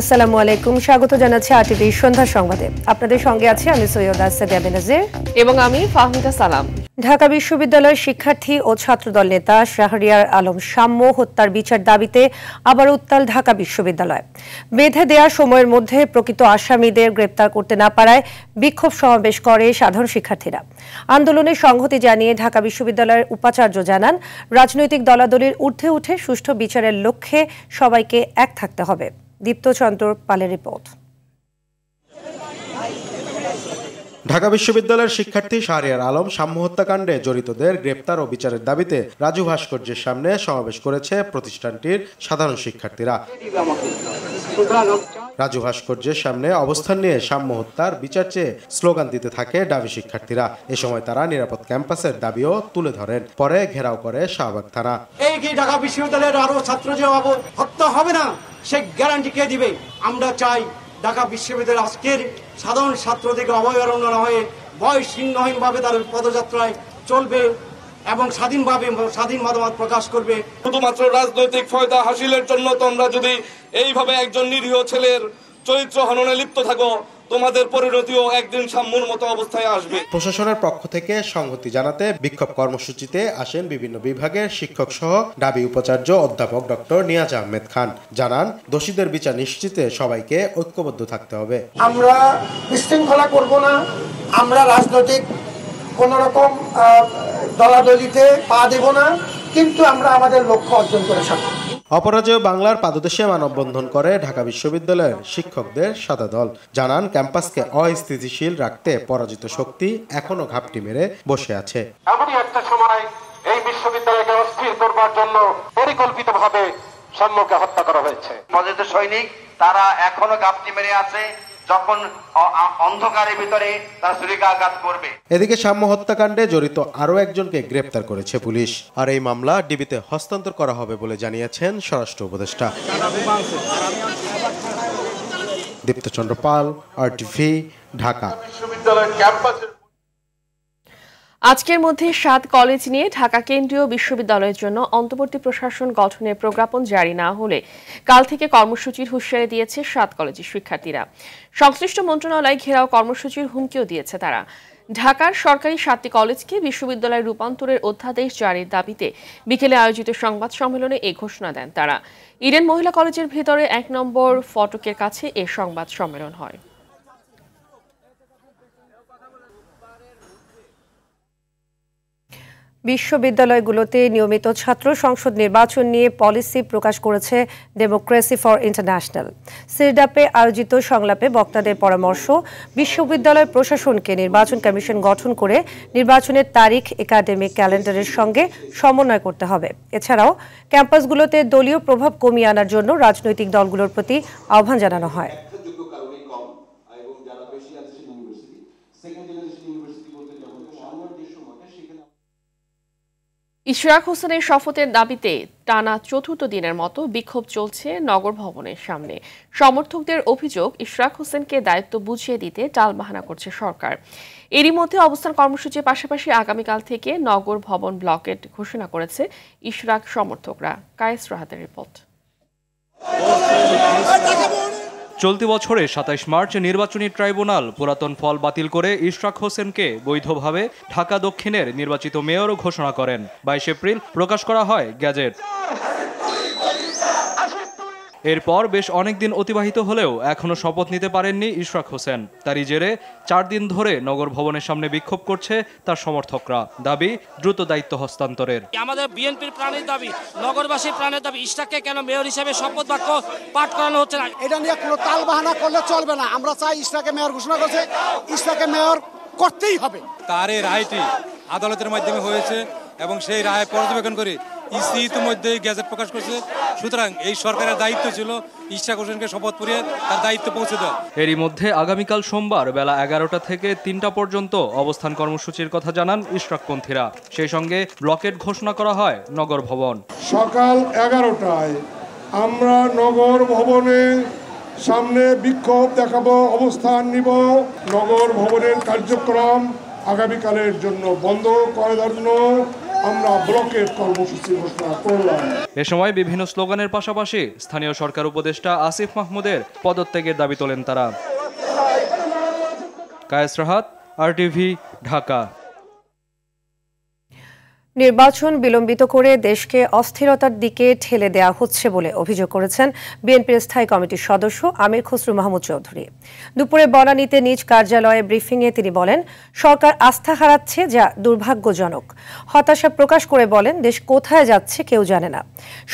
আসসালামু আলাইকুম, স্বাগত জানাচ্ছি আরটিভি সন্ধ্যা সংবাদে। আপনাদের সঙ্গে আছি আমি সৈয়দা সাদিয়া বেনাজির এবং আমি ফাহমিদা সালাম। ঢাকা বিশ্ববিদ্যালয়ের শিক্ষার্থী ও ছাত্রদল নেতা শাহরিয়ার আলম সাম্য হত্যার বিচার দাবিতে আবার উত্তাল ঢাকা বিশ্ববিদ্যালয়। বেঁধে দেওয়া সময়ের মধ্যে প্রকৃত আসামিদের গ্রেপ্তার করতে না পারায় বিক্ষোভ সমাবেশ করে সাধারণ শিক্ষার্থীরা। আন্দোলনে সংহতি জানিয়ে ঢাকা বিশ্ববিদ্যালয়ের উপাচার্য জানান, রাজনৈতিক দলাদলির ঊর্ধ্বে উঠে সুষ্ঠু বিচারের লক্ষ্যে সবাইকে এক থাকতে হবে। দীপ্তচন্দ্র পালের রিপোর্ট। ঢাকা বিশ্ববিদ্যালয়ের শিক্ষার্থী শাহরিয়ার আলম সাম্য হত্যাকাণ্ডে জড়িতদের গ্রেপ্তার ও বিচারের দাবিতে রাজু ভাস্কর্যের সামনে সমাবেশ করেছে প্রতিষ্ঠানটির সাধারণ শিক্ষার্থীরা। রাজু ভাস্কর্যের সামনে অবস্থান নিয়ে সাম্য হত্যার বিচার চেয়ে স্লোগান দিতে থাকে ডাবি শিক্ষার্থীরা। এ সময় তারা নিরাপদ ক্যাম্পাসের দাবিও তুলে ধরেন। পরে ঘেরাও করে শাহবাগ থানা। এই কি ঢাকা বিশ্ববিদ্যালয়ের আরো ছাত্র যে হত্যা হবে না, সে গ্যারান্টি কে দিবে? আমরা চাই ঢাকা বিশ্ববিদ্যালয়ের আজকের সাধারণ ছাত্রদেরকে অবহেলনা না হয়ে বয়সহীনভাবে তাদের পদযাত্রায় চলবে এবং স্বাধীন মতামত প্রকাশ করবে। শুধুমাত্র রাজনৈতিক ফায়দা হাসিলের জন্য তোমরা যদি এইভাবে একজন নিরীহ ছেলের চরিত্র হননে লিপ্ত থাকো, তোমাদের পরিণতিও একদিন সাম্যর মতো অবস্থায় আসবে। প্রশাসনের পক্ষ থেকে সংহতি জানাতে বিক্ষোভ কর্মসূচিতে আসেন বিভিন্ন বিভাগের শিক্ষক সহ ডাবি উপাচার্য অধ্যাপক ডক্টর নিয়াজ আহমেদ খান। জানান, দোষীদের বিচার নিশ্চিতে সবাইকে ঐক্যবদ্ধ থাকতে হবে। আমরা বিশৃঙ্খলা করব না, আমরা রাজনৈতিক কোন রকম দলাদলিতে পা দেব না, কিন্তু আমরা আমাদের লক্ষ্য অর্জন করে থাকব। অপরাজেয় বাংলার পাদদেশে মানববন্ধন করে ঢাকা বিশ্ববিদ্যালয়ের শিক্ষকদের সাদা দল। জানান, ক্যাম্পাসকে অস্থিতিশীল রাখতে পরাজিত শক্তি এখনো ঘাপটি মেরে বসে আছে। এমনই একটা সময় এই বিশ্ববিদ্যালয়কে অস্থির করবার জন্য পরিকল্পিতভাবে সাম্যকে হত্যা করা হয়েছে। পরাজিত সৈনিক তারা এখনো ঘাপটি মেরে আছে, যখন অন্ধকারের ভিতরে তারা ছুরিকাঘাত করবে। এদিকে সাম্য হত্যাকাণ্ডে জড়িত আরও একজনকে গ্রেপ্তার করেছে পুলিশ। আর এই মামলা ডিবিতে হস্তান্তর করা হবে বলে জানিয়েছেন স্বরাষ্ট্র উপদেষ্টা। দীপ্তচন্দ্র পাল, আরটিভি, ঢাকা। আজকের মধ্যে 7 কলেজ নিয়ে ঢাকা কেন্দ্রীয় বিশ্ববিদ্যালয়ের জন্য অন্তর্বর্তী প্রশাসন গঠনের প্রজ্ঞাপন জারি না হলে কাল থেকে কর্মসূচির হুঁশিয়ারি দিয়েছে 7 কলেজের শিক্ষার্থীরা। সংশ্লিষ্ট মন্ত্রণালয় ঘেরাও কর্মসূচির হুমকিও দিয়েছে তারা। ঢাকার সরকারি 7টি কলেজকে বিশ্ববিদ্যালয় রূপান্তরের অধ্যাদেশ জারির দাবিতে বিকেলে আয়োজিত সংবাদ সম্মেলনে এ ঘোষণা দেন তারা। ইডেন মহিলা কলেজের ভেতরে 1 নম্বর ফটকের কাছে এ সংবাদ সম্মেলন হয়। বিশ্ববিদ্যালয়গুলোতে নিয়মিত ছাত্র সংসদ নির্বাচন নিয়ে পলিসি প্রকাশ করেছে ডেমোক্রেসি ফর ইন্টারন্যাশনাল। সিরডাপে আয়োজিত সংলাপে বক্তাদের পরামর্শ, বিশ্ববিদ্যালয় প্রশাসনকে নির্বাচন কমিশন গঠন করে নির্বাচনের তারিখ একাডেমিক ক্যালেন্ডারের সঙ্গে সমন্বয় করতে হবে। এছাড়াও ক্যাম্পাসগুলোতে দলীয় প্রভাব কমিয়ে আনার জন্য রাজনৈতিক দলগুলোর প্রতি আহ্বান জানানো হয়। ইশরাক হোসেনের শপথের দাবিতে টানা 4র্থ দিনের মতো বিক্ষোভ চলছে নগর ভবনের সামনে। সমর্থকদের অভিযোগ, ইশরাক হোসেনকে দায়িত্ব বুঝিয়ে দিতে টালবাহানা করছে সরকার। এরই মধ্যে অবস্থান কর্মসূচির পাশাপাশি আগামীকাল থেকে নগর ভবন ব্লকেট ঘোষণা করেছে ইশরাক সমর্থকরা। কায়েস রাহাতের রিপোর্ট। চলতি বছরে 27 মার্চ নির্বাচনী ট্রাইব্যুনাল পুরাতন ফল বাতিল করে ইশরাক হোসেনকে বৈধভাবে ঢাকা দক্ষিণের নির্বাচিত মেয়র ঘোষণা করেন। 22 এপ্রিল প্রকাশ করা হয় গ্যাজেট। এরপর বেশ অনেকদিন অতিবাহিত হলেও এখনো শপথ নিতে পারেননি ইশরাক হোসেন। তারই জেরে 4 দিন ধরে নগর ভবনের সামনে বিক্ষোভ করছে তার সমর্থকরা। দাবি, দ্রুত দায়িত্ব হস্তান্তরের। আমাদের বিএনপির প্রাণের দাবি, নগরবাসীর প্রাণের দাবি, ইশরাককে কেন মেয়র হিসেবে শপথ বাক্য পাঠ করানো হচ্ছে না? এটা নিয়ে কোনো তালবাহানা করলে চলবে না। আমরা চাই ইশরাককে মেয়র ঘোষণা করছে, ইশরাককে মেয়র করতেই হবে। তার এই রায়টি আদালতের মাধ্যমে হয়েছে এবং সেই রায় পর্যবেক্ষণ করে ইসি ইতিমধ্যে গ্যাজেট প্রকাশ করছে। সুতরাং এই সরকারের দায়িত্ব ছিল ইশরাক হোসেনকে শপথ পড়িয়ে তার দায়িত্ব পৌঁছে দেওয়া। এরই মধ্যে আগামীকাল সোমবার বেলা 11টা থেকে 3টা পর্যন্ত অবস্থান কর্মসূচির কথা জানান ইশরাকপন্থীরা। সেই সঙ্গে ব্লকেট ঘোষণা করা হয় নগর ভবন। সকাল 11টায় আমরা নগর ভবনের সামনে বিক্ষোভ দেখাবো, অবস্থান নিব। নগর ভবনের কার্যক্রম আগামীকালের জন্য বন্ধ করে দেওয়ার জন্য আমরা ব্লকের কর্মসূচি ঘোষণা করলাম। এ সময় বিভিন্ন স্লোগানের পাশাপাশি স্থানীয় সরকার উপদেষ্টা আসিফ মাহমুদের পদত্যাগের দাবি তোলেন তারা। কায়েস রাহাত, RTV, ঢাকা। নির্বাচন বিলম্বিত করে দেশকে অস্থিরতার দিকে ঠেলে দেওয়া হচ্ছে বলে অভিযোগ করেছেন বিএনপির স্থায়ী কমিটির সদস্য আমির খসরু মাহমুদ চৌধুরী। দুপুরে বনানীতে নিজ কার্যালয়ে ব্রিফিংয়ে তিনি বলেন, সরকার আস্থা হারাচ্ছে, যা দুর্ভাগ্যজনক। হতাশা প্রকাশ করে বলেন, দেশ কোথায় যাচ্ছে কেউ জানে না।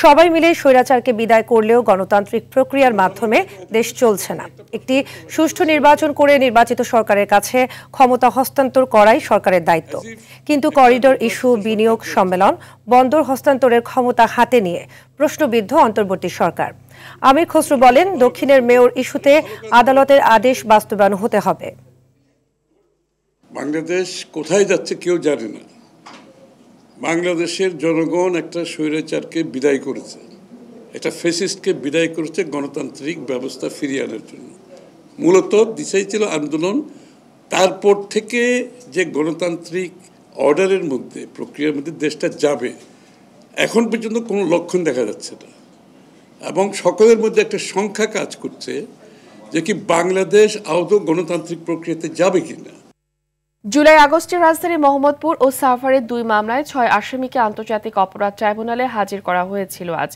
সবাই মিলে স্বৈরাচারকে বিদায় করলেও গণতান্ত্রিক প্রক্রিয়ার মাধ্যমে দেশ চলছে না। একটি সুষ্ঠু নির্বাচন করে নির্বাচিত সরকারের কাছে ক্ষমতা হস্তান্তর করাই সরকারের দায়িত্ব। কিন্তু করিডোর ইস্যু, বিনিয়োগ সম্মেলন, বন্দর হস্তান্তরের ক্ষমতা হাতে নিয়ে প্রশ্নবিদ্ধ অন্তর্বর্তী সরকার। আমির খসরু বলেন, দক্ষিণের মেয়র ইস্যুতে আদালতের আদেশ বাস্তবায়ন হতে হবে। বাংলাদেশ কোথায় যাচ্ছে কেউ জানে না। বাংলাদেশের জনগণ একটা স্বৈরাচারকে বিদায় করেছে, একটা ফ্যাসিস্টকে বিদায় করেছে গণতান্ত্রিক ব্যবস্থা ফিরিয়ে আনার জন্য। মূলত দিশাই ছিল আন্দোলন। তারপর থেকে যে গণতান্ত্রিক অর্ডারের মধ্যে, প্রক্রিয়ার মধ্যে দেশটা যাবে, এখন পর্যন্ত কোনো লক্ষণ দেখা যাচ্ছে না। এবং সকলের মধ্যে একটা সংখ্যা কাজ করছে যে কি বাংলাদেশ আদৌ গণতান্ত্রিক প্রক্রিয়াতে যাবে কিনা। জুলাই আগস্টে রাজধানীর মোহাম্মদপুর ও সাভারের 2 মামলায় 6 আসামিকে আন্তর্জাতিক অপরাধ ট্রাইব্যুনালে হাজির করা হয়েছিল আজ।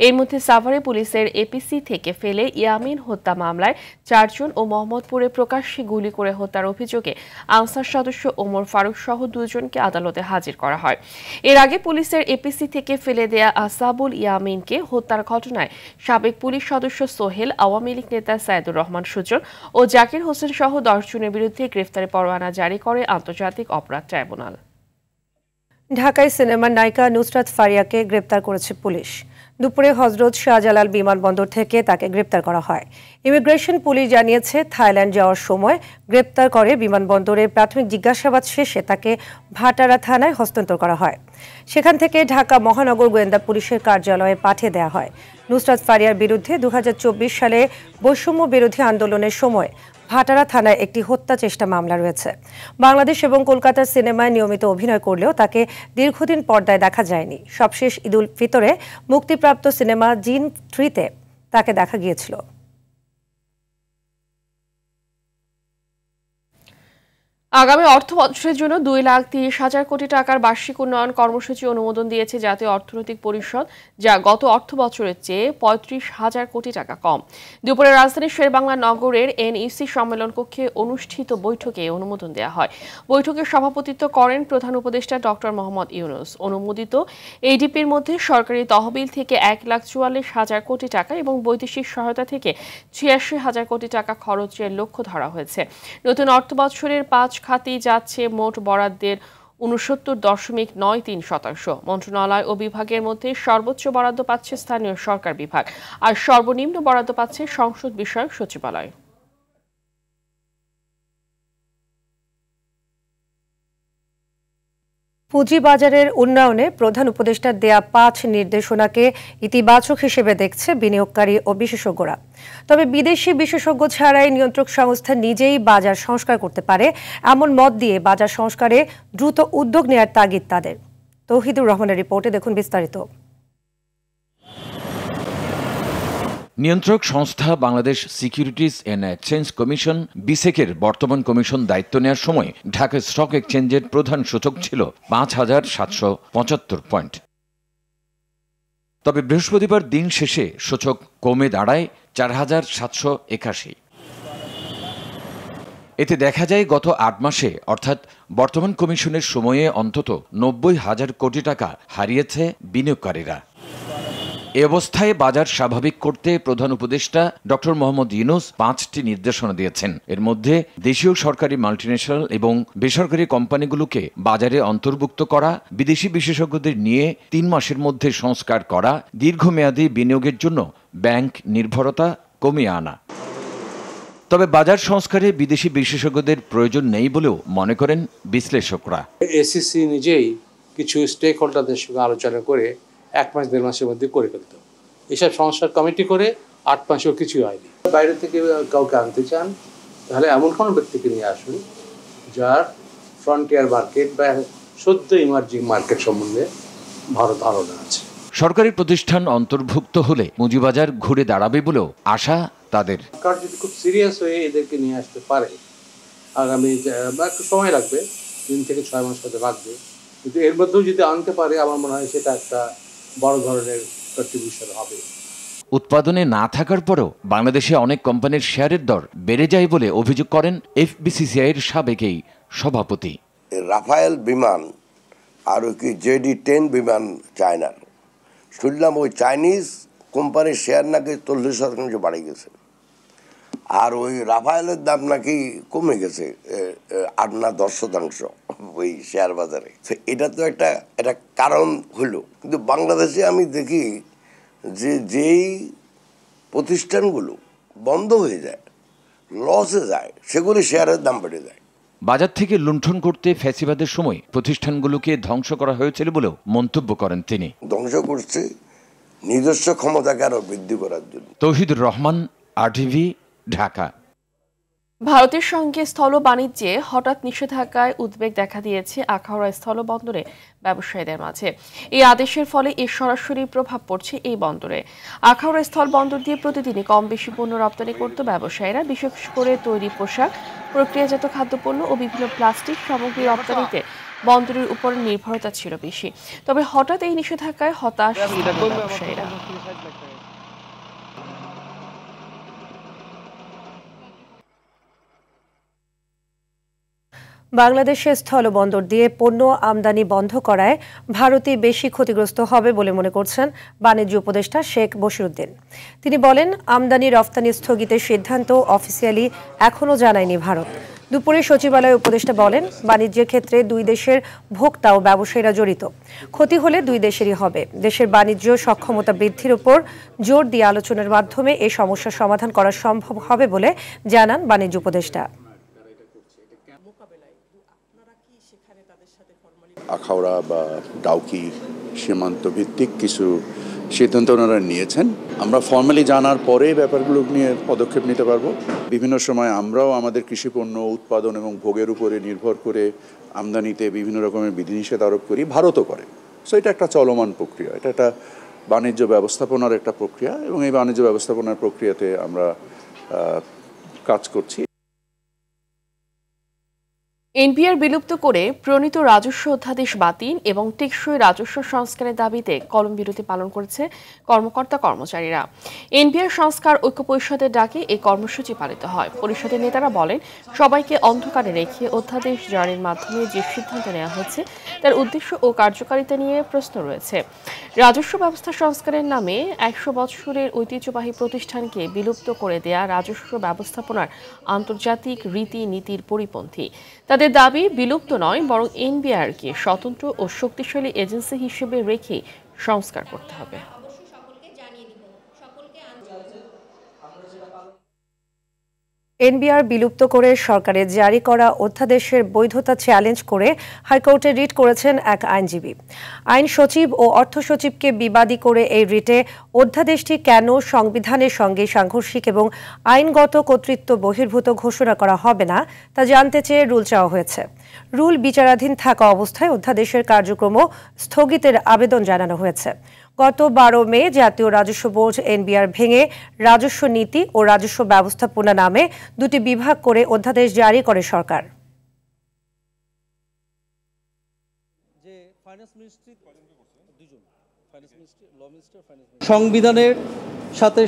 এর মধ্যে সাভারে পুলিশের এপিসি থেকে ফেলে ইয়ামিন হত্যা মামলায় 4 জন ও মোহাম্মদপুরে প্রকাশ্যে গুলি করে হত্যার অভিযোগে আনসার সদস্য ওমর ফারুক সহ 2 জনকে আদালতে হাজির করা হয়। এর আগে পুলিশের এপিসি থেকে ফেলে দেয়া আসাবুল ইয়ামিনকে হত্যার ঘটনায় সাবেক পুলিশ সদস্য সোহেল, আওয়ামী লীগ নেতা সাইদুর রহমান সুজন ও জাকির হোসেন সহ 10 জনের বিরুদ্ধে গ্রেফতারি পরোয়ানা জারি করে আন্তর্জাতিক অপরাধ ট্রাইব্যুনাল। ঢাকায় সিনেমার নায়িকা নুসরাত ফারিয়াকে গ্রেপ্তার করেছে পুলিশ। দুপুরে হজরত শাহজালাল বিমানবন্দর থেকে তাকে গ্রেপ্তার করা হয়। ইমিগ্রেশন পুলিশ জানিয়েছে, থাইল্যান্ড যাওয়ার সময় গ্রেপ্তার করে বিমানবন্দরে প্রাথমিক জিজ্ঞাসাবাদ শেষে তাকে ভাটারা থানায় হস্তান্তর করা হয়। সেখান থেকে ঢাকা মহানগর গোয়েন্দা পুলিশের কার্যালয়ে পাঠিয়ে দেওয়া হয়। নুসরাত ফারিয়ার বিরুদ্ধে 2024 সালে বৈষম্য বিরোধী আন্দোলনের সময় ভাটারা থানায় একটি হত্যা চেষ্টা মামলা রয়েছে। বাংলাদেশ এবং কলকাতার সিনেমায় নিয়মিত অভিনয় করলেও তাকে দীর্ঘদিন পর্দায় দেখা যায়নি। সবশেষ ঈদুল ফিতরে মুক্তিপ্রাপ্ত সিনেমা জিন 3-তে তাকে দেখা গিয়েছিল। আগামী অর্থ বছরের জন্য 2,30,000 কোটি টাকার বার্ষিক উন্নয়ন কর্মসূচি অনুমোদন দিয়েছে জাতীয় অর্থনৈতিক পরিষদ, যা গত অর্থ বছরের চেয়ে 35,000 কোটি টাকা কম। দুপুরে রাজধানীর শেরেবাংলা নগরের NEC সম্মেলন কক্ষে অনুষ্ঠিত বৈঠকে অনুমোদন দেওয়া হয়। বৈঠকে সভাপতিত্ব করেন প্রধান উপদেষ্টা ডক্টর মোহাম্মদ ইউনূস। অনুমোদিত ADPর মধ্যে সরকারি তহবিল থেকে 1,44,000 কোটি টাকা এবং বৈদেশিক সহায়তা থেকে 86,000 কোটি টাকা খরচের লক্ষ্য ধরা হয়েছে। নতুন অর্থ বছরের 5 খাতেই যাচ্ছে মোট বরাদ্দের 69.93%। মন্ত্রণালয় ও বিভাগের মধ্যে সর্বোচ্চ বরাদ্দ পাচ্ছে স্থানীয় সরকার বিভাগ, আর সর্বনিম্ন বরাদ্দ পাচ্ছে সংসদ বিষয়ক সচিবালয়। পুঁজিবাজারের উন্নয়নে প্রধান উপদেষ্টার দেয়া 5 নির্দেশনাকে ইতিবাচক হিসেবে দেখছে বিনিয়োগকারী ও বিশেষজ্ঞরা। তবে বিদেশি বিশেষজ্ঞ ছাড়াই নিয়ন্ত্রক সংস্থা নিজেই বাজার সংস্কার করতে পারে, এমন মত দিয়ে বাজার সংস্কারে দ্রুত উদ্যোগ নেওয়ার তাগিদ তাদের। তৌহিদুর রহমানের রিপোর্টে দেখুন বিস্তারিত। নিয়ন্ত্রক সংস্থা Bangladesh securities and exchange commission বিসেকের বর্তমান কমিশন দায়িত্ব নেওয়ার সময় ঢাকা স্টক এক্সচেঞ্জের প্রধান সূচক ছিল 5,775 পয়েন্ট। তবে বৃহস্পতিবার দিন শেষে সূচক কমে দাঁড়ায় 4,781। এতে দেখা যায় গত 8 মাসে অর্থাৎ বর্তমান কমিশনের সময়ে অন্তত 90,000 কোটি টাকা হারিয়েছে বিনিয়োগকারীরা। এ অবস্থায় বাজার স্বাভাবিক করতে প্রধান উপদেষ্টা ডক্টর মোহাম্মদ ইউনূস 5টি নির্দেশনা দিয়েছেন। এর মধ্যে দেশীয় সরকারি মাল্টিন্যাশনাল এবং বেসরকারি কোম্পানিগুলোকে বাজারে অন্তর্ভুক্ত করা, বিদেশি বিশেষজ্ঞদের নিয়ে 3 মাসের মধ্যে সংস্কার করা, দীর্ঘমেয়াদী বিনিয়োগের জন্য ব্যাংক নির্ভরতা কমিয়ে আনা। তবে বাজার সংস্কারে বিদেশি বিশেষজ্ঞদের প্রয়োজন নেই বলেও মনে করেন বিশ্লেষকরা। এসিসি নিজেই কিছু স্টেক হোল্ডারদের সঙ্গে আলোচনা করে 1 মাস 1.5 মাসের মধ্যে করে ফেলত। এসব সংস্কার কমিটি করে 8 মাসেও কিছুই হয়নি। বাইরে থেকে কাউকে আনতে চান তাহলে এমন কোনো ব্যক্তিকে নিয়ে আসুন যার ফ্রন্টিয়ার মার্কেট বা সদ্য ইমার্জিং মার্কেট সম্বন্ধে ভালো ধারণা আছে। সরকারি প্রতিষ্ঠান অন্তর্ভুক্ত হলে পুঁজিবাজার ঘুরে দাঁড়াবে বলেও আশা তাদের। সরকার যদি খুব সিরিয়াস হয়ে এদেরকে নিয়ে আসতে পারে, আগামী একটু সময় লাগবে, 3 থেকে 6 মাস হতে লাগবে, কিন্তু এর মধ্যেও যদি আনতে পারে আমার মনে হয় সেটা একটা বড় ধরনের কন্ট্রিবিউশন হবে। উৎপাদনে না থাকার পরও বাংলাদেশে অনেক কোম্পানির শেয়ারের দর বেড়ে যায় বলে অভিযোগ করেন এফবিসিসিআইয়ের সাবেক এই সভাপতি। রাফায়েল বিমান আর ওই কি JD-10 বিমান চায়নার, শুনলাম ওই চাইনিজ কোম্পানির শেয়ার নাকি 40% বাড়ে গেছে, আর ওই রাফায়েলের দাম নাকি কমে গেছে 8 না 10% ওই শেয়ার বাজারে। এটা তো একটা কারণ হলো, কিন্তু বাংলাদেশে আমি দেখি যে যেই প্রতিষ্ঠানগুলো বন্ধ হয়ে যায়, লসে যায়, সেগুলি শেয়ারের দাম বেড়ে যায়। বাজার থেকে লুণ্ঠন করতে ফ্যাসিবাদের সময় প্রতিষ্ঠানগুলোকে ধ্বংস করা হয়েছিল বলেও মন্তব্য করেন তিনি। ধ্বংস করছে নিজস্ব ক্ষমতাকে আরো বৃদ্ধি করার জন্য। তৌহিদুর রহমান, RTV, ঢাকা। ভারতের সঙ্গে স্থল বাণিজ্যে হঠাৎ নিষেধাজ্ঞায় উদ্বেগ দেখা দিয়েছে আখাউড়া স্থলবন্দরে ব্যবসায়ীদের মাঝে। এই আদেশের ফলে এর সরাসরি প্রভাব পড়ছে এই বন্দরে। আখাউড়া স্থল বন্দর দিয়ে প্রতিদিনই কম বেশি পণ্য রপ্তানি করত ব্যবসায়ীরা, বিশেষ করে তৈরি পোশাক, প্রক্রিয়াজাত খাদ্যপণ্য ও বিভিন্ন প্লাস্টিক সামগ্রী রপ্তানিতে বন্দরের উপর নির্ভরতা ছিল বেশি। তবে হঠাৎ এই নিষেধাজ্ঞায় হতাশ ব্যবসায়ীরা। বাংলাদেশের স্থলবন্দর দিয়ে পণ্য আমদানি বন্ধ করায় ভারতই বেশি ক্ষতিগ্রস্ত হবে বলে মনে করছেন বাণিজ্য উপদেষ্টা শেখ বশিরউদ্দিন। তিনি বলেন, আমদানি রফতানি স্থগিতের সিদ্ধান্ত অফিসিয়ালি এখনও জানায়নি ভারত। দুপুরে সচিবালয় উপদেষ্টা বলেন, বাণিজ্যের ক্ষেত্রে দুই দেশের ভোক্তা ও ব্যবসায়ীরা জড়িত। ক্ষতি হলে দুই দেশেরই হবে। দেশের বাণিজ্য সক্ষমতা বৃদ্ধির উপর জোর দিয়ে আলোচনার মাধ্যমে এই সমস্যার সমাধান করা সম্ভব হবে বলে জানান বাণিজ্য উপদেষ্টা। আখাউড়া বা ডাউকি সীমান্ত ভিত্তিক কিছু সিদ্ধান্ত ওনারা নিয়েছেন। আমরা ফর্মালি জানার পরে ব্যাপারগুলো নিয়ে পদক্ষেপ নিতে পারবো। বিভিন্ন সময় আমরাও আমাদের কৃষিপণ্য উৎপাদন এবং ভোগের উপরে নির্ভর করে আমদানিতে বিভিন্ন রকমের বিধিনিষেধ আরোপ করি, ভারতও করে। সো এটা একটা চলমান প্রক্রিয়া, এটা একটা বাণিজ্য ব্যবস্থাপনার একটা প্রক্রিয়া, এবং এই বাণিজ্য ব্যবস্থাপনার প্রক্রিয়াতে আমরা কাজ করছি। এনপিআর বিলুপ্ত করে প্রণীত রাজস্ব অধ্যাদেশ বাতিল এবং টেকসই রাজস্ব সংস্কারের দাবিতে কলম বিরতি পালন করেছে কর্মকর্তা কর্মচারীরা। এনপিআর সংস্কার ঐক্য পরিষদের ডাকে এই কর্মসূচি পালিত হয়। পরিষদের নেতারা বলেন, সবাইকে অন্ধকারে রেখে অধ্যাদেশ জারির মাধ্যমে যে সিদ্ধান্ত নেওয়া হয়েছে তার উদ্দেশ্য ও কার্যকারিতা নিয়ে প্রশ্ন রয়েছে। রাজস্ব ব্যবস্থা সংস্কারের নামে 100 বছরের ঐতিহ্যবাহী প্রতিষ্ঠানকে বিলুপ্ত করে দেয়া রাজস্ব ব্যবস্থাপনার আন্তর্জাতিক রীতি নীতির পরিপন্থী। তাদের দাবি বিলুপ্ত নয়, বরং এনবিআরকে স্বতন্ত্র ও শক্তিশালী এজেন্সি হিসেবে রেখে সংস্কার করতে হবে। এনবিআর বিলুপ্ত করে সরকারের জারি করা অধ্যাদেশের বৈধতা চ্যালেঞ্জ করে হাইকোর্টে রিট করেছেন এক আইনজীবী। আইন সচিব ও অর্থ সচিবকে বিবাদী করে এই রিটে অধ্যাদেশটি কেন সংবিধানের সঙ্গে সাংঘর্ষিক এবং আইনগত কর্তৃত্ব বহির্ভূত ঘোষণা করা হবে না তা জানতে চেয়ে রুল চাওয়া হয়েছে। রুল বিচারাধীন থাকা অবস্থায় অধ্যাদেশের কার্যক্রম স্থগিতের আবেদন জানানো হয়েছে। গত 12 মে জাতীয় রাজস্ব বোর্ড এনবিআর ভেঙে রাজস্ব নীতি ও রাজস্ব ব্যবস্থাপনা নামে দুটি বিভাগ করে অধ্যাদেশ জারি করে সরকার। সংবিধানের সাথে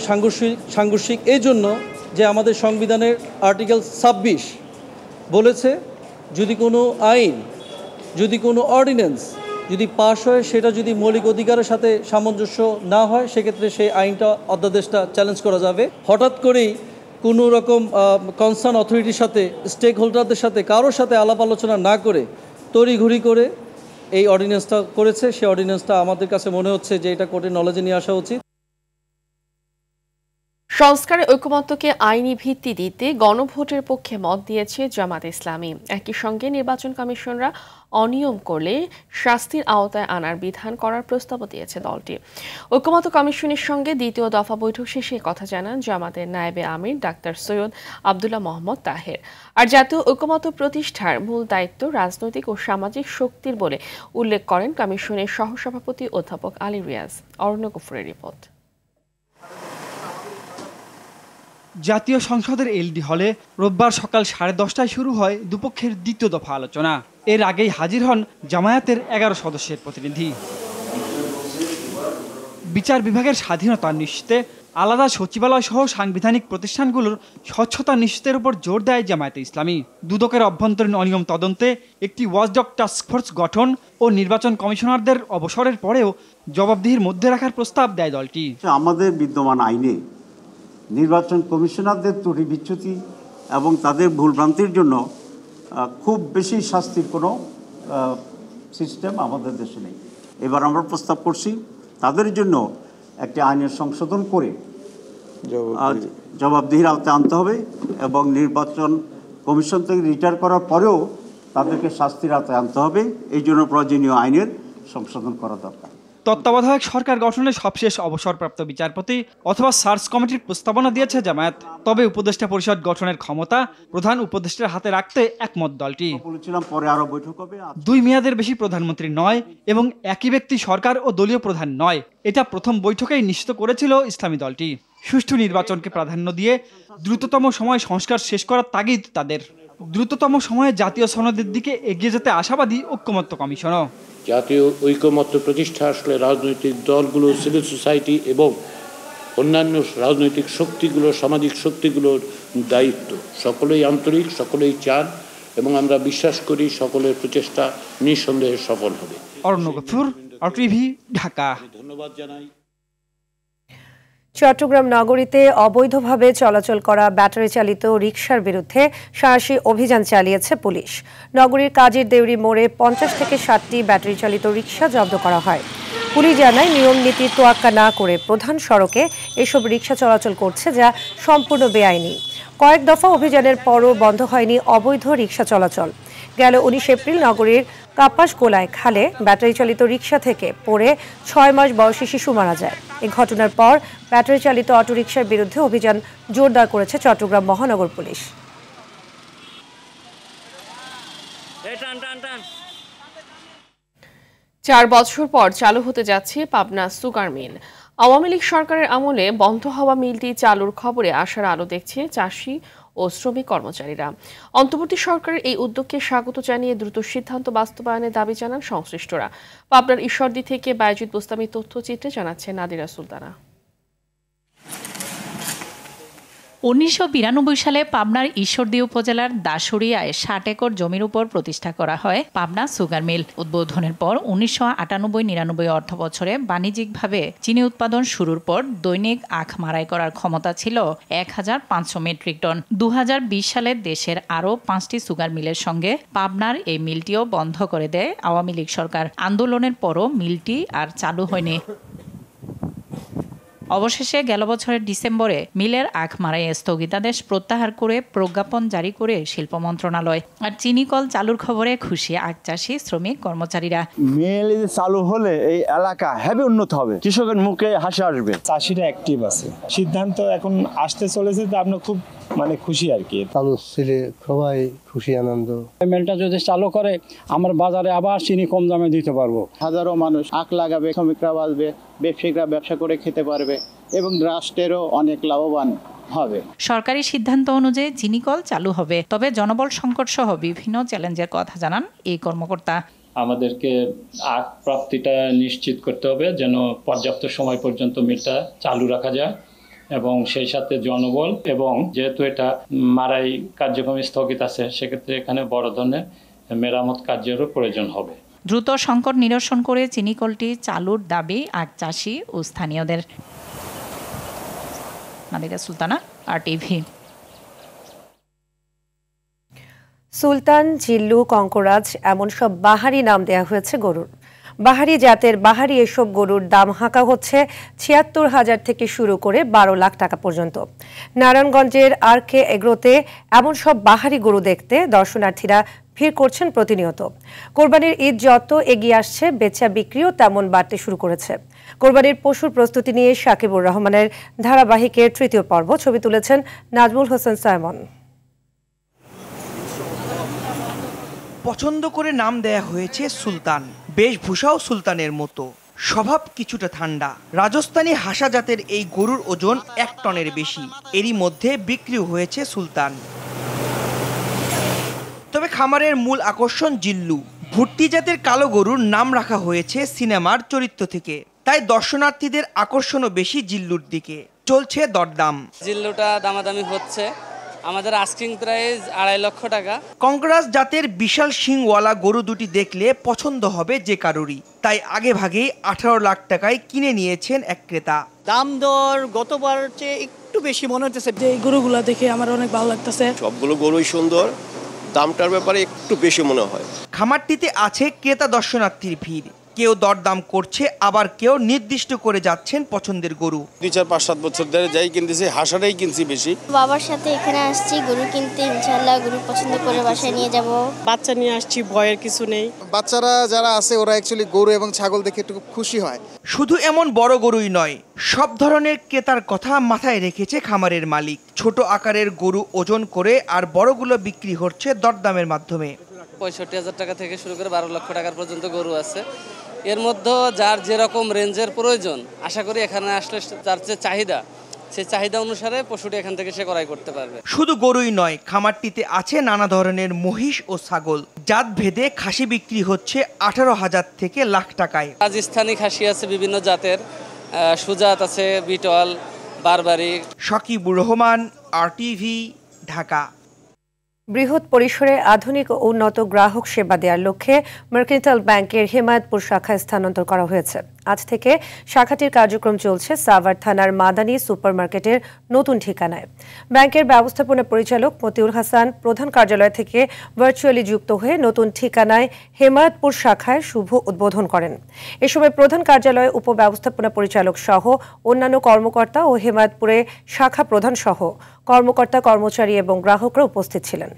সাংঘর্ষিক এই জন্য যে আমাদের সংবিধানের আর্টিকেল 26 বলেছে, যদি কোনো আইন, যদি কোনো অর্ডিন্যান্স যদি পাশ হয়, সেটা যদি মৌলিক অধিকারের সাথে সামঞ্জস্য না হয়, সেক্ষেত্রে সেই আইনটা, অধ্যাদেশটা চ্যালেঞ্জ করা যাবে। হঠাৎ করেই কোনো রকম কনসার্ন অথরিটির সাথে, স্টেক হোল্ডারদের সাথে, কারোর সাথে আলাপ আলোচনা না করে তড়িঘড়ি করে এই অর্ডিন্যান্সটা করেছে। সেই অর্ডিন্যান্সটা আমাদের কাছে মনে হচ্ছে যে এটা কোর্টের নলেজে নিয়ে আসা উচিত। সংস্কারে ঐকমত্যকে আইনি ভিত্তি দিতে গণভোটের পক্ষে মত দিয়েছে জামাত ইসলামী। একই সঙ্গে নির্বাচন কমিশনরা অনিয়ম করলে শাস্তির আওতায় আনার বিধান করার প্রস্তাবও দিয়েছে দলটি। ঐকমত্য কমিশনের সঙ্গে দ্বিতীয় দফা বৈঠক শেষে কথা জানান জামাতের নায়েবে আমির ডাক্তার সৈয়দ আব্দুল্লাহ মোহাম্মদ তাহের। আর জাতীয় ঐকমত্য প্রতিষ্ঠার মূল দায়িত্ব রাজনৈতিক ও সামাজিক শক্তির বলে উল্লেখ করেন কমিশনের সহসভাপতি অধ্যাপক আলী রিয়াজ। অরণ্য গফুরের রিপোর্ট। জাতীয় সংসদের এলডি হলে রোববার সকাল 10:30টায় শুরু হয় দুপক্ষের দ্বিতীয় দফা আলোচনা। এর আগেই হাজির হন জামায়াতের 11 সদস্যের প্রতিনিধি। বিচার বিভাগের স্বাধীনতা নিশ্চিতে আলাদা সচিবালয় সহ সাংবিধানিক প্রতিষ্ঠানগুলোর স্বচ্ছতা নিশ্চিতের উপর জোর দেয় জামায়াতে ইসলামী। দুদকের অভ্যন্তরীণ অনিয়ম তদন্তে একটি ওয়াচডগ টাস্কফোর্স গঠন ও নির্বাচন কমিশনারদের অবসরের পরেও জবাবদিহির মধ্যে রাখার প্রস্তাব দেয় দলটি। আমাদের বিদ্যমান আইনে নির্বাচন কমিশনারদের ত্রুটি বিচ্যুতি এবং তাদের ভুলভ্রান্তির জন্য খুব বেশি শাস্তির কোনো সিস্টেম আমাদের দেশে নেই। এবার আমরা প্রস্তাব করছি তাদের জন্য একটি আইনের সংশোধন করে জবাবদিহির আওতায় আনতে হবে এবং নির্বাচন কমিশন থেকে রিটায়ার করার পরেও তাদেরকে শাস্তির আওতায় আনতে হবে। এই জন্য প্রয়োজনীয় আইনের সংশোধন করা দরকার। তত্ত্বাবধায়ক সরকার গঠনের সবশেষ অবসরপ্রাপ্ত বিচারপতি অথবা সার্চ কমিটির প্রস্তাবনা দিয়েছে জামায়াত। তবে উপদেষ্টা পরিষদ গঠনের ক্ষমতা প্রধান উপদেষ্টার হাতে রাখতে একমত দলটি। পরে আরো বৈঠক হবে। 2 মেয়াদের বেশি প্রধানমন্ত্রী নয় এবং একই ব্যক্তি সরকার ও দলীয় প্রধান নয়, এটা প্রথম বৈঠকেই নিশ্চিত করেছিল ইসলামী দলটি। সুষ্ঠু নির্বাচনকে প্রাধান্য দিয়ে দ্রুততম সময়ে সংস্কার শেষ করার তাগিদ তাদের। দ্রুততম সময়ে জাতীয় সনদের দিকে এগিয়ে যেতে আশাবাদী ঐকমত্য কমিশনও। জাতীয় ঐকমত্য প্রতিষ্ঠা আসলে রাজনৈতিক দলগুলো, সিভিল সোসাইটি এবং অন্যান্য রাজনৈতিক শক্তিগুলো, সামাজিক শক্তিগুলোর দায়িত্ব। সকলেই আন্তরিক, সকলেই চান এবং আমরা বিশ্বাস করি সকলের প্রচেষ্টা নিঃসন্দেহে সফল হবে। অরণ্য গফুর, আরটিভি, ঢাকা। ধন্যবাদ জানাই। চট্টগ্রাম নগরীতে অবৈধভাবে চলাচল করা ব্যাটারি চালিত রিকশার বিরুদ্ধে সাহসী অভিযান চালিয়েছে পুলিশ। নগরীর কাজীর দেউরি মোড়ে 50 থেকে 60টি ব্যাটারি চালিত রিকশা জব্দ করা হয়। পুলিশ জানায় নিয়ম নীতি তোয়াক্কা না করে প্রধান সড়কে এসব রিকশা চলাচল করছে, যা সম্পূর্ণ বেআইনি। কয়েক দফা অভিযানের পরও বন্ধ হয়নি অবৈধ রিকশা চলাচল। গেল 19 এপ্রিল নগরীর কাপাসগোলায় খালে ব্যাটারি চালিত রিকশা থেকে পড়ে 6 মাস বয়সী শিশু মারা যায়। এই ঘটনার পর ব্যাটারি চালিত অটোরিকশার বিরুদ্ধে অভিযান জোরদার করেছে চট্টগ্রাম মহানগর পুলিশ। 4 বছর পর চালু হতে যাচ্ছে পাবনা সুগার মিল। আওয়ামী লীগ সরকারের আমলে বন্ধ হওয়া মিলটি চালুর খবরে আশার আলো দেখছে চাষি ও শ্রমিক কর্মচারীরা। অন্তর্বর্তী সরকারের এই উদ্যোগকে স্বাগত জানিয়ে দ্রুত সিদ্ধান্ত বাস্তবায়নের দাবি জানান সংশ্লিষ্টরা। পাবনার ঈশ্বরদী থেকে বায়েজিদ বুস্তামি তথ্যচিত্রে জানাচ্ছে নাদিরা সুলতানা। 1992 সালে পাবনার ঈশ্বরদী উপজেলার দাসুরিয়ায় 60 একর জমির উপর প্রতিষ্ঠা করা হয় পাবনা সুগার মিল। উদ্বোধনের পর 1998-99 অর্থ বছরে বাণিজ্যিকভাবে চিনি উৎপাদন শুরুর পর দৈনিক আখ মাড়াই করার ক্ষমতা ছিল 1500 মেট্রিক টন। 2020 সালে দেশের আরও 5টি সুগার মিলের সঙ্গে পাবনার এই মিলটিও বন্ধ করে দেয় আওয়ামী লীগ সরকার। আন্দোলনের পরও মিলটি আর চালু হয়নি। অবশেষে গেল বছরের ডিসেম্বরে মিলের আখ মারাই স্থগিতাদেশ প্রত্যাহার করে প্রজ্ঞাপন জারি করে শিল্প মন্ত্রণালয়। আর চিনিকল চালুর খবরে খুশি আখ চাষি, শ্রমিক, কর্মচারীরা। মিল চালু হলে এই এলাকা হেবি উন্নত হবে, কৃষকের মুখে হাসি আসবে। চাষিরা অ্যাক্টিভ আছে, সিদ্ধান্ত এখন আসতে চলেছে, তো আমরা খুব খুশি আর কি। চালু ছেলে সবাই খুশি, আনন্দ। মিলটা যদি চালু করে আমার বাজারে আবার চিনি কম দামে দিতে পারবো। হাজারো মানুষ আখ লাগাবে, শ্রমিকরা বাঁচবে, ব্যবসায়িকরা ব্যবসা করে খেতে পারবে এবং রাষ্ট্রেরও অনেক লাভবান হবে। সরকারি সিদ্ধান্ত অনুযায়ী চিনিকল চালু হবে, তবে জনবল সংকট সহ বিভিন্ন চ্যালেঞ্জের কথা জানান এই কর্মকর্তা। আমাদেরকে আখ প্রাপ্তিটা নিশ্চিত করতে হবে যেন পর্যাপ্ত সময় পর্যন্ত মিলটা চালু রাখা যায় এবং সেই সাথে জনবল, এবং যেহেতু এটা মারাই কার্যক্রম স্থগিত আছে সেক্ষেত্রে এখানে বড় ধরনের মেরামত কার্যেরও প্রয়োজন হবে। দ্রুত সংকট নিরসন করে চিনিকলটি চালুর দাবি আখ চাষি ও স্থানীয়দের। নাদিরা সুলতানা, আরটিভি। সুলতান, জিল্লু, কঙ্করাজ এমন সব বাহারি নাম দেয়া হয়েছে গরুর। বাহারি জাতের বাহারি এসব গরুর দাম হাঁকা হচ্ছে ৭৬,০০০ থেকে শুরু করে ১২ লাখ টাকা পর্যন্ত। নারায়ণগঞ্জের RK এগ্রোতে এমন সব বাহারি গরু দেখতে দর্শনার্থীরা ভিড় করছেন প্রতিনিয়ত। কোরবানির ঈদ যত এগিয়ে আসছে বেচা বিক্রিও তেমন বাড়তে শুরু করেছে। কোরবানির পশুর প্রস্তুতি নিয়ে সাকিবুর রহমানের ধারাবাহিকের তৃতীয় পর্ব ছবি তুলেছেন নাজমুল হোসেন সাইমন। পছন্দ করে নাম দেয়া হয়েছে সুলতান। বেশভূষাও সুলতানের মতো, স্বভাব কিছুটা ঠান্ডা। রাজস্থানী হাসা জাতের এই গরুর ওজন ১ টনের বেশি। এরই মধ্যে বিক্রি হয়েছে সুলতান। তবে খামারের মূল আকর্ষণ জিল্লু। ভুট্টি জাতের কালো গরুর নাম রাখা হয়েছে সিনেমার চরিত্র থেকে, তাই দর্শনার্থীদের আকর্ষণও বেশি জিল্লুর দিকে। চলছে দরদাম। জিল্লুটা দামাদামি হচ্ছে, আমাদের আস্কিং প্রাইস ২.৫ লক্ষ টাকা। কংগ্রাস জাতের বিশাল শিংওয়ালা গরু দুটি দেখলে পছন্দ হবে যে কারোরই, তাই আগে ভাগেই ১৮ লাখ টাকায় কিনে নিয়েছেন এক ক্রেতা। দাম দর গতবার চেয়ে একটু বেশি মনে হচ্ছে, যে এই গরুগুলা দেখে আমার অনেক ভালো লাগতেছে। সবগুলো গরুই সুন্দর, দামটার ব্যাপারে একটু বেশি মনে হয়। খামারটিতে আছে ক্রেতা দর্শনার্থীর ভিড়। কেউ দরদাম করছে, আবার কেউ নির্দিষ্ট করে যাচ্ছেন পছন্দের গরু। ২, ৪, ৫, ৭ বছর ধরে যাই কিনতেছি, হাঁসাটাই কিনছি বেশি। বাবার সাথে এখানে আসছি গরু কিনতে, ইনশাআল্লাহ গরু পছন্দ করে বাসায় নিয়ে যাব। বাচ্চা নিয়ে আসছি, ভয়ের কিছু নেই। বাচ্চারা যারা আছে ওরা অ্যাকচুয়ালি গরু এবং ছাগল দেখে একটু খুশি হয়। শুধু এমন বড় গরুই নয়, সব ধরনের ক্রেতার কথা মাথায় রেখেছে খামারের মালিক। ছোট আকারের গরু ওজন করে আর বড়গুলো বিক্রি হচ্ছে দরদামের মাধ্যমে। ৬৫,০০০ টাকা থেকে শুরু করে ১২ লক্ষ টাকার পর্যন্ত গরু আছে। এর মধ্যে যার যেরকম রেঞ্জের প্রয়োজন, আশা করি এখানে আসলে তার যে চাহিদা, সেই চাহিদা অনুসারে পশুটি এখান থেকে সে ক্রয় করতে পারবে। শুধু গরুই নয়, খামারটিতে আছে নানা ধরনের মহিষ ও ছাগল। জাত ভেদে খাসি বিক্রি হচ্ছে ১৮,০০০ থেকে লাখ টাকায়। রাজস্থানী খাসি আছে বিভিন্ন জাতের, সুজাত আছে, বিটল, বারবারি। সাকিবুর রহমান, RTV, ঢাকা। বৃহৎ পরিসরে আধুনিক ও উন্নত গ্রাহক সেবা দেওয়ার লক্ষ্যে মার্কেন্টাইল ব্যাংকের হেমায়েতপুর শাখায় স্থানান্তর করা হয়েছে। আজ থেকে শাখাটির কার্যক্রম চলছে সাভার থানার মাদানী সুপারমার্কেটের নতুন ঠিকানায়। ব্যাংকের ব্যবস্থাপনা পরিচালক মতিউর হাসান প্রধান কার্যালয় থেকে ভার্চুয়ালি যুক্ত হয়ে নতুন ঠিকানায় হেমায়েতপুর শাখায় শুভ উদ্বোধন করেন। এ সময় প্রধান কার্যালয়ে উপব্যবস্থাপনা পরিচালক সহ অন্যান্য কর্মকর্তা ও হেমায়েতপুরে শাখা প্রধান সহ কর্মকর্তা, কর্মচারী এবং গ্রাহকরা উপস্থিত ছিলেন।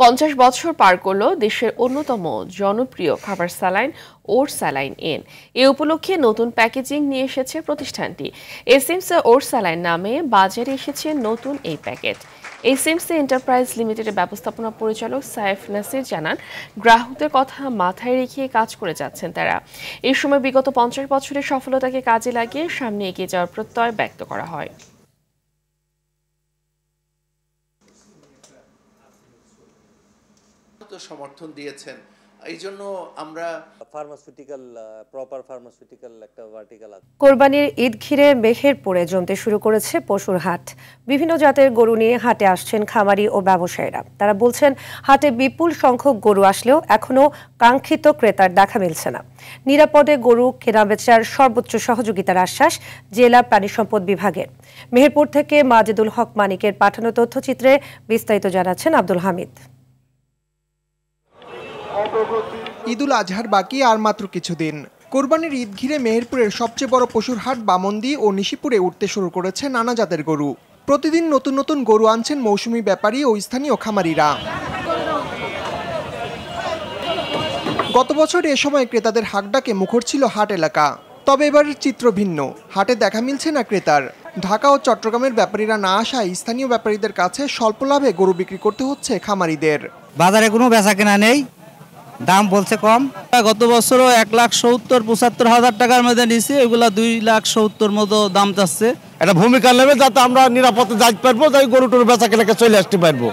পঞ্চাশ বছর পার করল দেশের অন্যতম জনপ্রিয় খাবার স্যালাইন ওটস স্যালাইন এন। এ উপলক্ষে নতুন প্যাকেজিং নিয়ে এসেছে প্রতিষ্ঠানটি। এসএমসি ওটস স্যালাইন নামে বাজারে এসেছে নতুন এই প্যাকেট। এসএমসি এন্টারপ্রাইজ লিমিটেডের ব্যবস্থাপনা পরিচালক সাইফ নাসির জানান, গ্রাহকদের কথা মাথায় রেখে কাজ করে যাচ্ছেন তারা। এই সময় বিগত ৫০ বছরের সফলতাকে কাজে লাগিয়ে সামনে এগিয়ে যাওয়ার প্রত্যয় ব্যক্ত করা হয়। সমর্থন দিয়েছেন, এই জন্য আমরা ফার্মাসিউটিক্যাল প্রপার ফার্মাসিউটিক্যাল একটা ভার্টিক্যাল। কোরবানির ঈদ ঘিরে মেহেরপুরে জমতে শুরু করেছে পশুর হাট। বিভিন্ন জাতের গরু নিয়ে হাটে আসছেন খামারি ও ব্যবসায়ীরা। তারা বলছেন, হাটে বিপুল সংখ্যক গরু আসলেও এখনো কাঙ্ক্ষিত ক্রেতার দেখা মিলছে না। নিরাপদে গরু কেনাবেচার সর্বোচ্চ সহযোগিতার আশ্বাস জেলা প্রাণী সম্পদ বিভাগের। মেহেরপুর থেকে মাজেদুল হক মানিকের পাঠানো তথ্যচিত্রে বিস্তারিত জানাচ্ছেন আব্দুল হামিদ। ঈদুল আজহার বাকি আর মাত্র কিছুদিন। কোরবানির ঈদ ঘিরে মেহেরপুরের সবচেয়ে বড় পশুর হাট বামন্দি ও নিশিপুরে উঠতে শুরু করেছে নানা জাতের গরু। প্রতিদিন নতুন নতুন গরু আনছেন মৌসুমী ব্যাপারী ও স্থানীয় খামারিরা। গত বছর এ সময় ক্রেতাদের হাঁকডাকে মুখর ছিল হাট এলাকা। তবে এবারের চিত্র ভিন্ন। হাটে দেখা মিলছে না ক্রেতার। ঢাকা ও চট্টগ্রামের ব্যাপারীরা না আসায় স্থানীয় ব্যাপারীদের কাছে স্বল্প লাভে গরু বিক্রি করতে হচ্ছে খামারিদের। বাজারে কোনো বেচা কেনা নেই, দাম বলছে কম। গত বছরও ১,৭০,৭৫,০০০ টাকার মধ্যে নিচ্ছে, এগুলা 2,70,০০০ মতো দাম চাচ্ছে। এটা ভূমিকা নেবে যাতে আমরা নিরাপদে যাইতে পারবো, যাই গরু টরু বেচা কেনাকে চলে আসতে পারবো।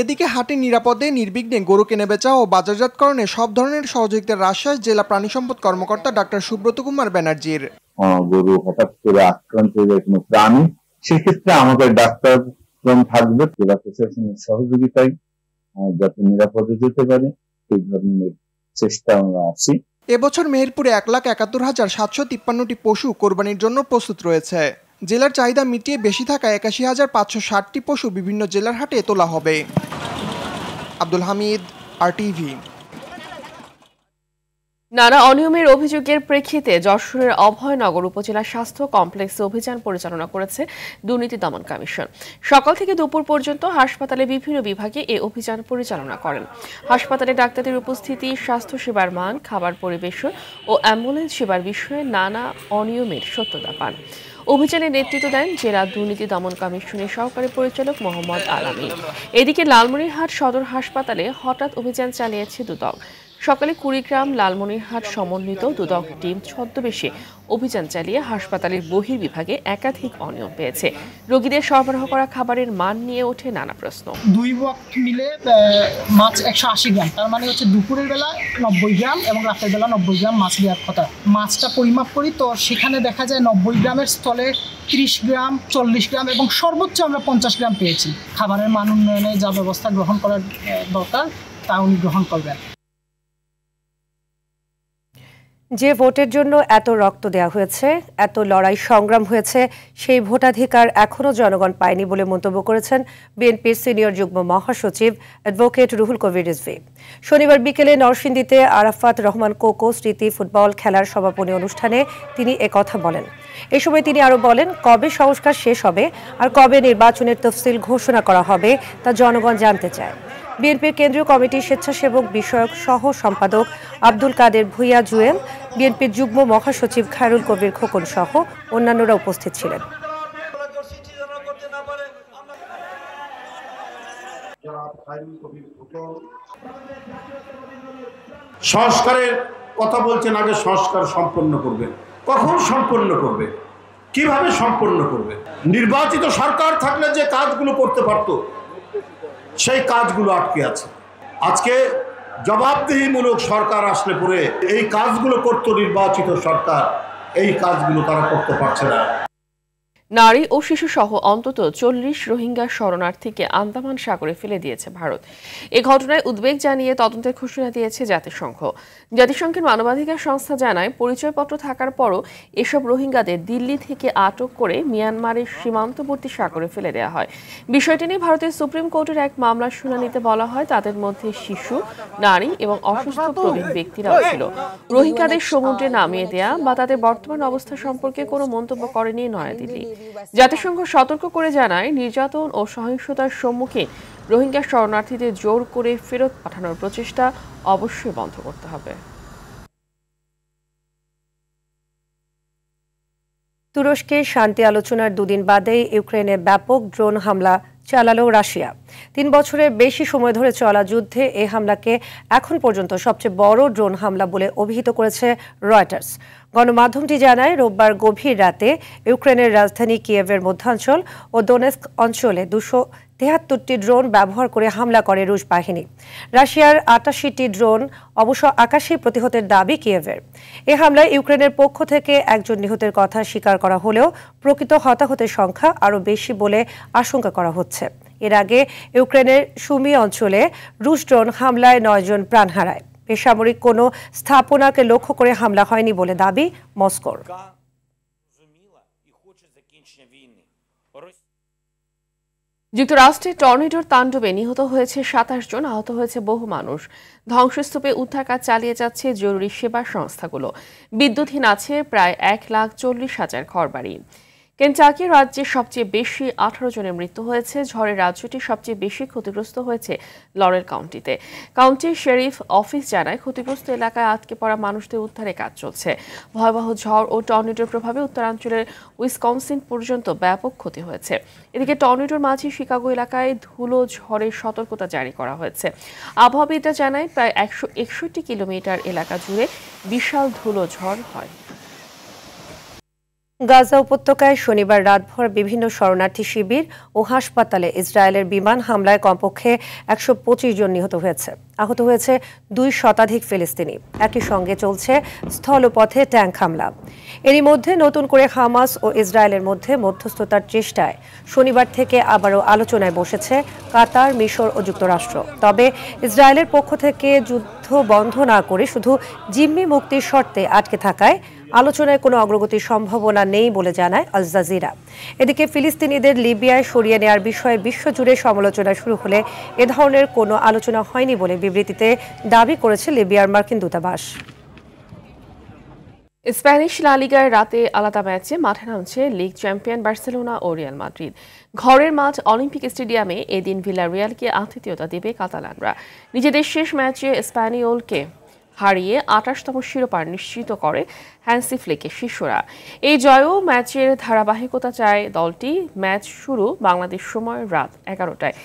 এদিকে হাটে নিরাপদে নির্বিঘ্নে গরু কেনা বেচা ও বাজারজাতকরণে সব ধরনের সহযোগিতার আশ্বাস জেলা প্রাণী সম্পদ কর্মকর্তা ডাক্তার সুব্রত কুমার ব্যানার্জির। গরু হঠাৎ করে আক্রান্ত হয়ে যায় কোনো প্রাণী, সেক্ষেত্রে আমাদের ডাক্তার থাকবে, জেলা প্রশাসনের সহযোগিতায় যাতে নিরাপদে যেতে পারে এই ধরনের চেষ্টা আমরা আছি। এবছর মেহেরপুরে ১,৭১,৭৫৩টি পশু কোরবানির জন্য প্রস্তুত রয়েছে। জেলার চাহিদা মিটিয়ে বেশি থাকা ৮১,৫৬০টি পশু বিভিন্ন জেলার হাটে তোলা হবে। আব্দুল হামিদ, RTV। নানা অনিয়মের অভিযোগের প্রেক্ষিতে যশোরের অভয়নগর উপজেলা স্বাস্থ্য কমপ্লেক্সে অভিযান পরিচালনা করেছে দুর্নীতি দমন কমিশন। সকাল থেকে দুপুর পর্যন্ত হাসপাতালে বিভিন্ন বিভাগে এই অভিযান পরিচালনা করেন। হাসপাতালে ডাক্তারদের উপস্থিতি, স্বাস্থ্যসেবার মান, খাবার পরিবেশন ও অ্যাম্বুলেন্স সেবার বিষয়ে নানা অনিয়মের সত্যতা পান। অভিযানে নেতৃত্ব দেন জেলা দুর্নীতি দমন কমিশনের সহকারী পরিচালক মোহাম্মদ আলামিন। এদিকে লালমনিরহাট সদর হাসপাতালে হঠাৎ অভিযান চালিয়েছে দুদক। সকালে কুড়িগ্রাম লালমনিরহাট সমন্বিত দুদক টিম ছদ্মবেশে অভিযান চালিয়ে হাসপাতালের বহির্বিভাগে একাধিক অনিয়ম পেয়েছে। রোগীদের সরবরাহ করা খাবারের মান নিয়ে ওঠে নানা প্রশ্ন। 2 বক্স মিলে মাছ 180 গ্রাম, তার মানে হচ্ছে দুপুরের বেলা 90 গ্রাম এবং রাতের বেলা 90 গ্রাম মাছ দেওয়ার কথা। মাছটা পরিমাপ করি তো সেখানে দেখা যায় 90 গ্রামের স্থলে 30 গ্রাম, 40 গ্রাম এবং সর্বোচ্চ আমরা 50 গ্রাম পেয়েছি। খাবারের মান উন্নয়নে যা ব্যবস্থা গ্রহণ করার দরকার তা উনি গ্রহণ করবেন। যে ভোটের জন্য এত রক্ত দেওয়া হয়েছে, এত লড়াই সংগ্রাম হয়েছে, সেই ভোটাধিকার এখনও জনগণ পায়নি বলে মন্তব্য করেছেন বিএনপির সিনিয়র যুগ্ম মহাসচিব অ্যাডভোকেট রুহুল কবির রিজভী। শনিবার বিকেলে নরসিংদীতে আরাফাত রহমান কোকো স্মৃতি ফুটবল খেলার সমাপনী অনুষ্ঠানে তিনি একথা বলেন। এ সময় তিনি আরও বলেন, কবে সংস্কার শেষ হবে আর কবে নির্বাচনের তফসিল ঘোষণা করা হবে তা জনগণ জানতে চায়। বিএনপির কেন্দ্রীয় কমিটির স্বেচ্ছাসেবক বিষয়ক সহ সম্পাদক আব্দুল কাদের ভুইয়া জুয়েল, বিএনপির যুগ্ম মহাসচিব খায়রুল কবির খোকন সহ অন্যান্যরা উপস্থিত ছিলেন। সংস্কারের কথা বলছেন, আগে সংস্কার সম্পন্ন করবে। কখন সম্পন্ন করবে, কিভাবে সম্পন্ন করবে? নির্বাচিত সরকার থাকলে যে কাজগুলো করতে পারত সেই কাজগুলো আটকে আছে। আজকে জবাবদিহিমূলক সরকার আসলে পরে এই কাজগুলো করত নির্বাচিত সরকার, এই কাজগুলো তারা করতে পারছে না। নারী ও শিশু সহ অন্তত 40 রোহিঙ্গা শরণার্থীকে আন্দামান সাগরে ফেলে দিয়েছে ভারত। এ ঘটনায় উদ্বেগ জানিয়ে তদন্তের ঘোষণা দিয়েছে জাতিসংঘ। জাতিসংঘের মানবাধিকার সংস্থা জানায়, পরিচয়পত্র থাকার পরও এসব রোহিঙ্গাদের দিল্লি থেকে আটক করে মিয়ানমারের সীমান্তবর্তী সাগরে ফেলে দেওয়া হয়। বিষয়টি নিয়ে ভারতের সুপ্রিম কোর্টের এক মামলার শুনানিতে বলা হয়, তাদের মধ্যে শিশু, নারী এবং অসুস্থ প্রবীণ ব্যক্তিরাও ছিল। রোহিঙ্গাদের সমুদ্রে নামিয়ে দেয়া বা তাদের বর্তমান অবস্থা সম্পর্কে কোনো মন্তব্য করেনি নয়াদিল্লি। জাতিসংঘ সতর্ক করে জানায়, নির্যাতন ও সহিংসতার সম্মুখীন রোহিঙ্গা শরণার্থীদের জোর করে ফেরত পাঠানোর প্রচেষ্টা অবশ্যই বন্ধ করতে হবে। তুরস্কে শান্তি আলোচনার দুদিন বাদেই ইউক্রেনে ব্যাপক ড্রোন হামলা চালালো রাশিয়া। 3 বছরের বেশি সময় ধরে চলা যুদ্ধে এই হামলাকে এখন পর্যন্ত সবচেয়ে বড় ড্রোন হামলা বলে অভিহিত করেছে রয়টার্স। গণমাধ্যমটি জানায়, রোববার গভীর রাতে ইউক্রেনের রাজধানী কিয়েভের মধ্যাঞ্চল ও দোনেস্ক অঞ্চলে 273টি ড্রোন ব্যবহার করে হামলা করে রুশ বাহিনী। রাশিয়ার 88টি ড্রোন অবশ্য আকাশে প্রতিহতের দাবি কিয়েভের। এ হামলায় ইউক্রেনের পক্ষ থেকে একজন নিহতের কথা স্বীকার করা হলেও প্রকৃত হতাহতের সংখ্যা আরও বেশি বলে আশঙ্কা করা হচ্ছে। এর আগে ইউক্রেনের সুমি অঞ্চলে রুশ ড্রোন হামলায় 9 জন প্রাণ হারায়। বেসামরিক কোনো স্থাপনাকে লক্ষ্য করে হামলা হয়নি বলে দাবি মস্কোর। যুক্তরাষ্ট্রে টর্নেডোর তাণ্ডবে নিহত হয়েছে 27 জন, আহত হয়েছে বহু মানুষ। ধ্বংসস্তূপে উদ্ধার কাজ চালিয়ে যাচ্ছে জরুরি সেবা সংস্থাগুলো। বিদ্যুৎহীন আছে প্রায় 1,40,000 ঘরবাড়ি। কেনটাকি রাজ্যে সবচেয়ে বেশি 18 জনের মৃত্যু হয়েছে। ঝড়ে রাজ্যটি সবচেয়ে বেশি ক্ষতিগ্রস্ত হয়েছে লরেল কাউন্টিতে। কাউন্টির শেরিফ অফিস জানায়, ক্ষতিগ্রস্ত এলাকায় আটকে পড়া মানুষদের উদ্ধারে কাজ চলছে। ভয়াবহ ঝড় ও টর্নেডোর প্রভাবে উত্তরাঞ্চলের উইসকনসিন পর্যন্ত ব্যাপক ক্ষতি হয়েছে। এদিকে টর্নেডোর মাঝে শিকাগো এলাকায় ধুলো ঝড়ের সতর্কতা জারি করা হয়েছে। আবহাওয়াবিদরা জানায়, প্রায় 161 কিলোমিটার এলাকা জুড়ে বিশাল ধুলো ঝড় হয়। গাজা উপত্যকায় শনিবার রাতভর বিভিন্ন শরণার্থী শিবির ও হাসপাতালে ইসরায়েলের বিমান হামলায় কমপক্ষে 125 জন নিহত হয়েছে। আহত হয়েছে 2 শতাধিক ফিলিস্তিনি। একই সঙ্গে চলছে স্থলপথে ট্যাঙ্ক হামলা। এরই মধ্যে নতুন করে হামাস ও ইসরায়েলের মধ্যে মধ্যস্থতার চেষ্টায় শনিবার থেকে আবারও আলোচনায় বসেছে কাতার, মিশর ও যুক্তরাষ্ট্র। তবে ইসরায়েলের পক্ষ থেকে যুদ্ধ বন্ধ না করে শুধু জিম্মি মুক্তির শর্তে আটকে থাকায় আলোচনায় কোনো অগ্রগতির সম্ভাবনা নেই বলে জানায় আল জাজিরা। এদিকে ফিলিস্তিনিদের লিবিয়ায় সরিয়ে নেওয়ার বিষয়ে বিশ্বজুড়ে সমালোচনা শুরু হলে এ ধরনের কোনো আলোচনা হয়নি বলে বিবৃতিতে দাবি করেছে লিবিয়ার মার্কিন দূতাবাস। স্প্যানিশ লা লিগার রাতে আলাদা ম্যাচে মাঠে নামছে লিগ চ্যাম্পিয়ন বার্সেলোনা ও রিয়াল মাদ্রিদ। ঘরের মাঠ অলিম্পিক স্টেডিয়ামে এদিন ভিলারিয়ালকে আতিথেয়তা দেবে কাতালানরা। নিজেদের শেষ ম্যাচে স্প্যানিওলকে হারিয়ে ২৮তম শিরোপা নিশ্চিত করে হ্যান্সি ফ্লিকের শিষ্যরা। এই জয়ও ম্যাচের ধারাবাহিকতা চায় দলটি। ম্যাচ শুরু বাংলাদেশ সময় রাত ১১টায়।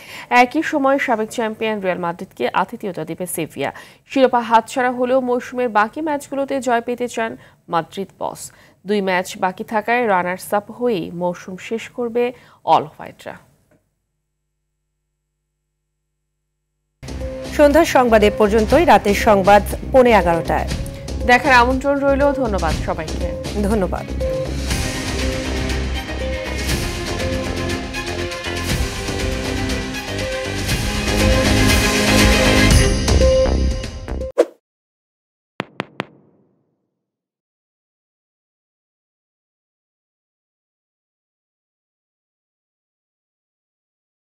একই সময় সাবেক চ্যাম্পিয়ন রিয়াল মাদ্রিদকে আতিথেয়তা দেবে সেভিয়া। শিরোপা হাতছাড়া হলেও মৌসুমের বাকি ম্যাচগুলোতে জয় পেতে চান মাদ্রিদ বস। ২ ম্যাচ বাকি থাকায় রানার্স আপ হয়েই মৌসুম শেষ করবে অল হোয়াইটরা। সন্ধ্যার সংবাদ এ পর্যন্তই। রাতের সংবাদ 11:15টায় দেখার আমন্ত্রণ রইল। ধন্যবাদ সবাইকে। ধন্যবাদ।